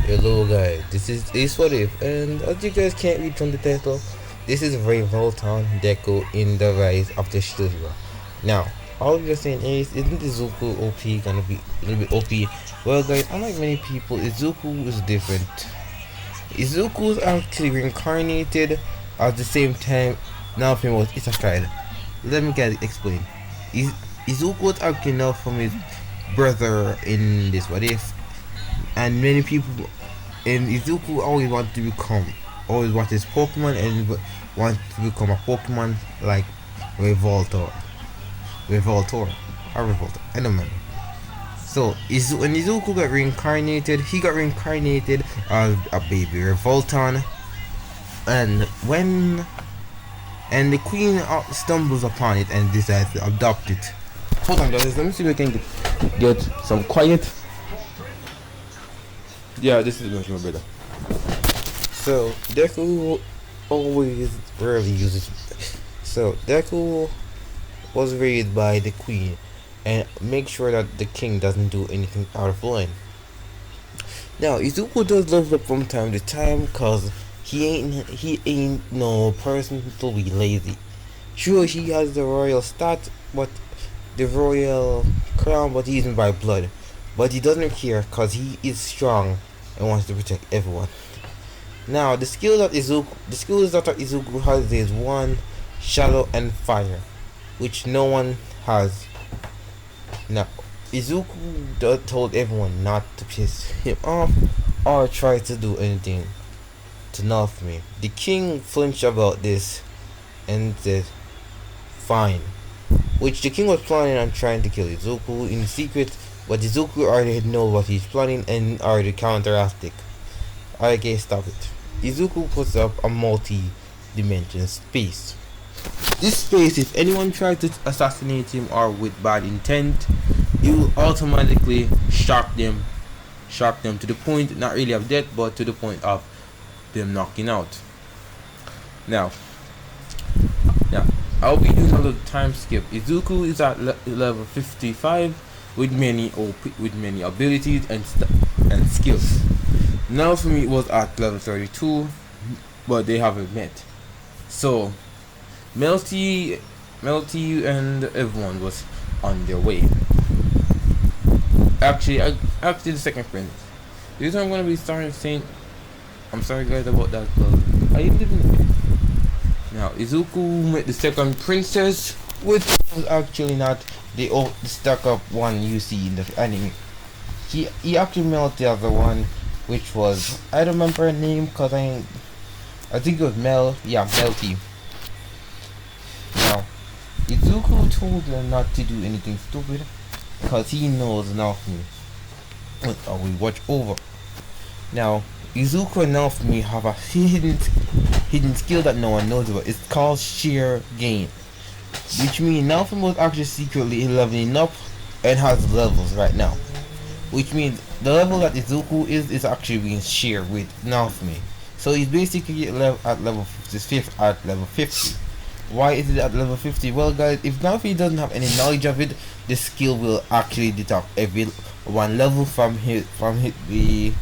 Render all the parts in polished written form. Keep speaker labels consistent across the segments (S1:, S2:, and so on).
S1: Hello guys, this is Ace What If, and as you guys can't read from the title, this is Volton Deku in the Rise of the Shield Hero. Now, all you're saying is, isn't Izuku OP gonna be a little bit OP? Well guys, unlike many people, Izuku is different. Izuku is actually reincarnated at the same time Naofumi was Isekai. Let me get it explained. Izuku was actually now from his brother in this What If, and many people and Izuku always wanted his Pokemon and wants to become a Pokemon like Revoltor, Revoltor, or Revoltor. I don't remember. So when Izuku got reincarnated, he got reincarnated as a baby Revolton, and the queen stumbles upon it and decides to adopt it. Hold on, guys. Let me see if I can get some quiet. Yeah, this is much more better. So Deku always rarely uses. So Deku was raised by the queen and make sure that the king doesn't do anything out of line. Now Izuku does level up from time to time cause he ain't no person to be lazy. Sure, he has the royal stat, but the royal crown, but he isn't by blood. But he doesn't care cause he is strong and wants to protect everyone. Now the skills that Izuku has is one, shadow and fire, which no one has. Now Izuku told everyone not to piss him off or try to do anything to nerf me. The king flinched about this and said, "Fine." Which the king was planning on trying to kill Izuku in secret, but Izuku already knows what he's planning and already counteracted. Okay, stop it. Izuku puts up a multi-dimension space. This space, if anyone tries to assassinate him or with bad intent, he will automatically shock them to the point, not really of death, but to the point of them knocking out. Now, I'll be doing a little time skip. Izuku is at level 55 with many abilities and skills. Now for me it was at level 32, but they haven't met. So Melty and everyone was on their way. Actually the second prince. This I'm gonna be starting saying. I'm sorry guys about that, but I live in the now Izuku met the second princess, which was actually not the stuck up one you see in the anime. He actually met the other one, which was, I don't remember her name cause I think it was Melty. Now Izuku told her not to do anything stupid cause he knows Naofumi will watch over. Now Izuku and Naofumi have a hidden skill that no one knows about. It's called sheer gain, which means Naofumi was actually secretly leveling up and has levels right now. Which means the level that Izuku is actually being shared with Naofumi. So he's basically at level 55 at level 50. Why is it at level 50? Well guys, if Naofumi doesn't have any knowledge of it, the skill will actually deduct every one level from the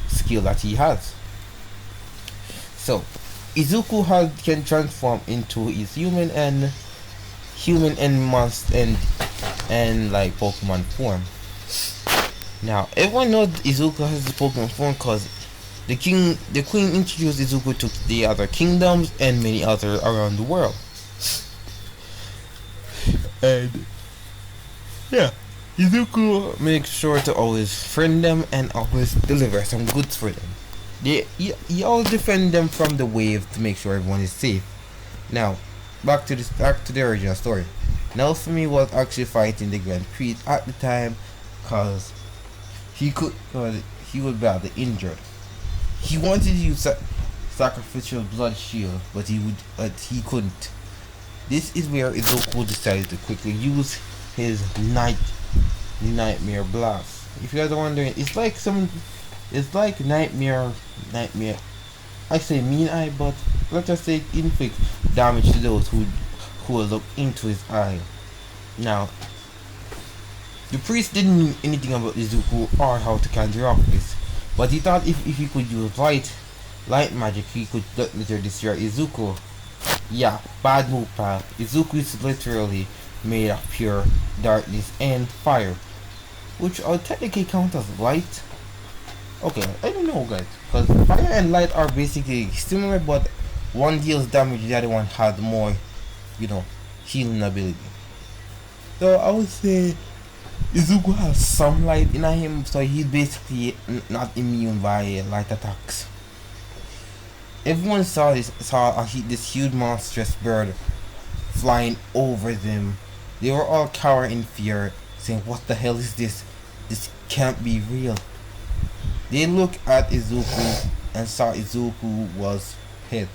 S1: skill that he has. So Izuku can transform into his human and monster and like Pokemon form. Now everyone knows Izuku has the Pokemon form because the queen introduced Izuku to the other kingdoms and many other around the world. And yeah, Izuku makes sure to always friend them and always deliver some goods for them. He always defend them from the wave to make sure everyone is safe. Now, back to the original story. Naofumi was actually fighting the Grand Priest at the time cause he was badly injured. He wanted to use sacrificial blood shield, but he couldn't. This is where Izuku decided to quickly use his nightmare blast. If you guys are wondering, it's like nightmare. I say mean eye, but let's just say inflict damage to those who will look into his eye. Now, the priest didn't know anything about Izuku or how to conjure up this. But he thought if he could use light magic, he could literally destroy Izuku. Yeah, bad move, pal. Izuku is literally made of pure darkness and fire, which will technically count as light. Okay, I don't know, guys, because fire and light are basically similar, but one deals damage, the other one has more, you know, healing ability. So I would say Izuku has some light in him, so he's basically not immune by light attacks. Everyone saw this huge monstrous bird flying over them. They were all cowering in fear, saying, "What the hell is this? This can't be real." They looked at Izuku and saw Izuku was hit.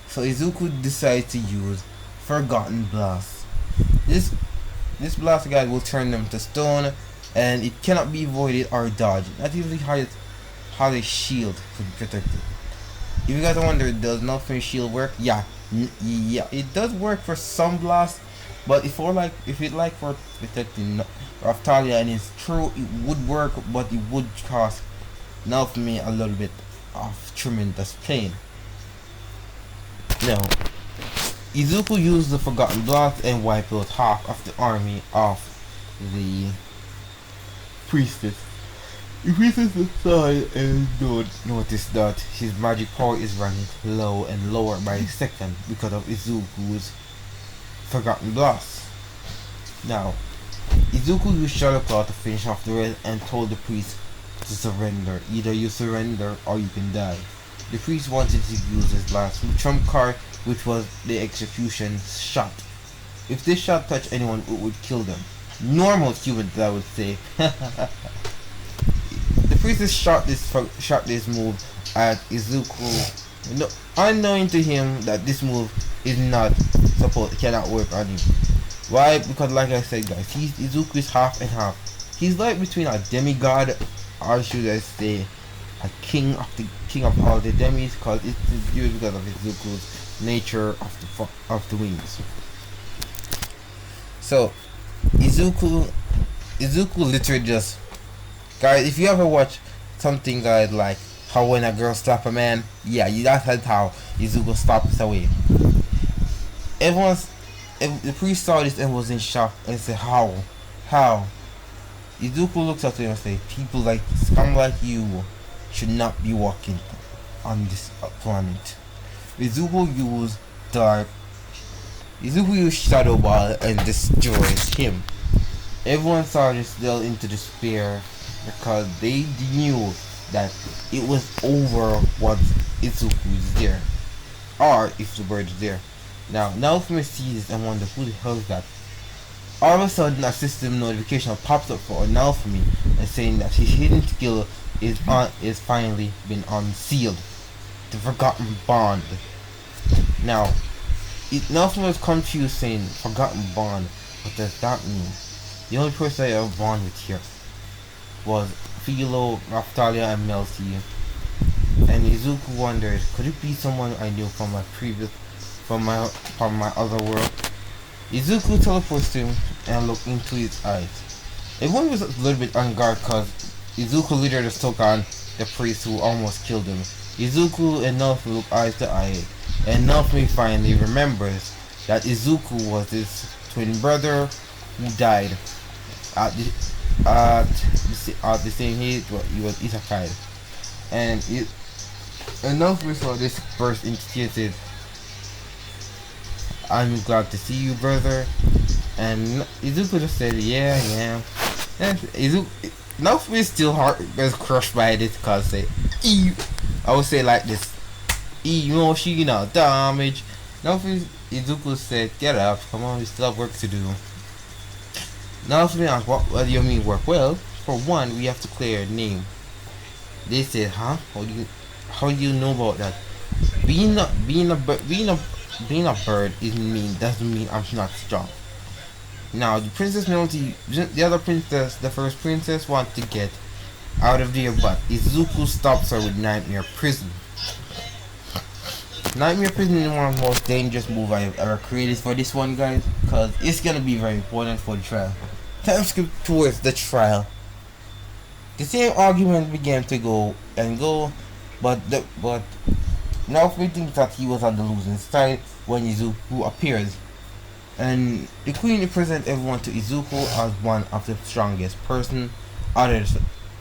S1: So Izuku decided to use Forgotten Blast. This blast guy will turn them to stone, and it cannot be avoided or dodged. Not even how the shield could protect it. If you guys wonder, does nothing shield work? Yeah, it does work for some blasts, but if it like for protecting Raftalia, and it's true, it would work, but it would cost me a little bit of tremendous pain. Now, Izuku used the Forgotten Blast and wiped out half of the army of the priestess. The priestess aside and noticed that his magic power is running low and lower by a second because of Izuku's Forgotten Blast. Now, Izuku used Shadow Claw to finish off the rest and told the priest to surrender. Either you surrender or you can die. The priest wanted to use his last trump card, which was the execution shot. If this shot touched anyone, it would kill them. Normal humans, I would say. The priest shot this move at Izuku, unknowing to him that this move cannot work on him. Why? Because like I said, guys, Izuku is half and half. He's like between a demigod, or should I say, a king of all the demis, because it's due because of Izuku's nature of the wings. So Izuku literally just, guys, if you ever watch something, guys, like how when a girl slap a man, yeah, that's how Izuku stops away. The priest saw this and was in shock and said, how? Izuku looks at him and says, people like scum like you should not be walking on this planet. Izuku used Shadow Ball and destroys him. Everyone saw this delve into despair because they knew that it was over once Izuku is there, or if the bird is there. Now Naofumi sees this and wonders who the hell is that. All of a sudden, a system notification pops up for Naofumi and saying that his hidden skill is finally been unsealed. The Forgotten Bond. Now, Naofumi was confused, saying, "Forgotten Bond, what does that mean?" The only person I ever bond with here was Philo, Raftalia, and Melty. And Izuku wondered, could it be someone I knew from my other world? Izuku teleports to him and looked into his eyes. Everyone was a little bit on guard because Izuku literally took on the priest who almost killed him. Izuku and Naofumi look eye to eye, and Naofumi finally remembers that Izuku was his twin brother who died at the same age. He was isekai, and Naofumi saw this burst into tears. "I'm glad to see you, brother." And Izuku just said, yeah. And Naofumi is still was crushed by this because I would say like this, emotional damage. Izuku said, "Get up, come on, we still have work to do." Naofumi asked, what do you mean work? "Well, for one, we have to clear your name." They said, "Huh? How do you know about that?" Being a bird doesn't mean I'm not strong. Now the Princess Melty, the other princess, the first princess, wants to get out of there, but Izuku stops her with Nightmare Prison. Nightmare Prison is one of the most dangerous moves I've ever created for this one, guys, because it's gonna be very important for the trial. Time skip towards the trial. The same argument began to go and go, but now we think that he was on the losing side when Izuku appears. And the queen presents everyone to Izuku as one of the strongest person,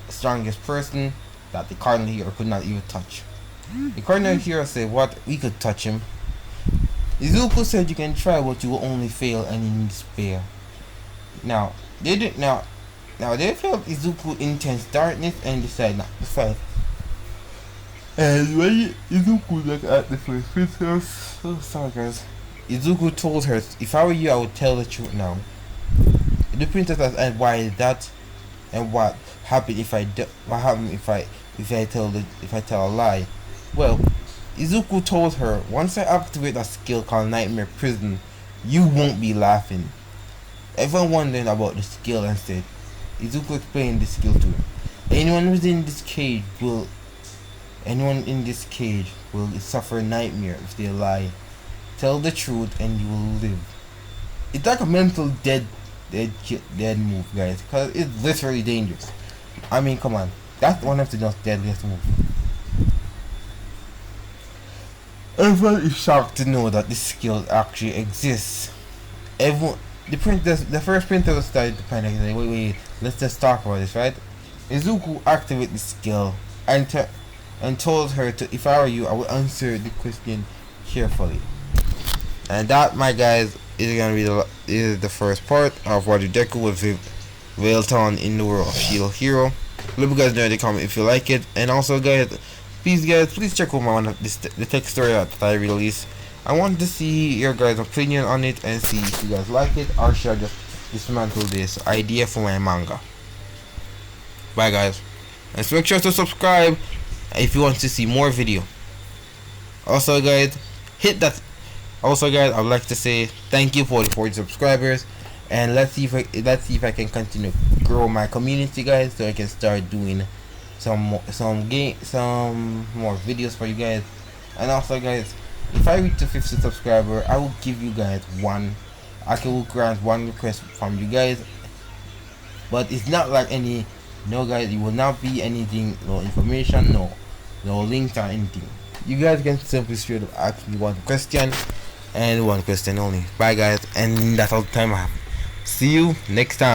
S1: strongest person that the cardinal hero could not even touch. The cardinal hero said, "What? We could touch him." Izuku said, "You can try, but you will only fail and in despair." Now they did now they felt Izuku intense darkness and decided not to fight. And when Izuku looked at the first princess, sorry guys, Izuku told her, "If I were you, I would tell the truth now." The princess asked, "And why is that? And what happened if what happened if I tell a lie?" Well, Izuku told her, "Once I activate a skill called Nightmare Prison, you won't be laughing." Everyone wondering about the skill and said, Izuku explained the skill to him. Anyone in this cage will suffer a nightmare if they lie. Tell the truth and you will live. It's like a mental dead move, guys, because it's literally dangerous. I mean, come on, that's one of the most deadliest moves. Everyone is shocked to know that this skill actually exists. The first princess started to panic. Like, wait, let's just talk about this, right? Izuku activated the skill and told her to, "If I were you, I would answer the question carefully." And that, my guys, is gonna be the first part of what the deku with vyetral in the world of Shield Hero. Let me guys know in the comment if you like it, and also guys, please check out the text story that I released. I want to see your guys' opinion on it and see if you guys like it, or should I just dismantle this idea for my manga. Bye guys, and make sure to subscribe if you want to see more video. Also guys, I would like to say thank you for the 40 subscribers, and let's see if I can continue to grow my community, guys, so I can start doing some more videos for you guys. And also guys, if I reach the 50 subscriber, I will give you guys I will grant one request from you guys, but it's not like no guys, it will not be anything, no information, no links or anything. You guys can simply straight up ask me one question and one question only. Bye guys, and that's all the time I have. See you next time.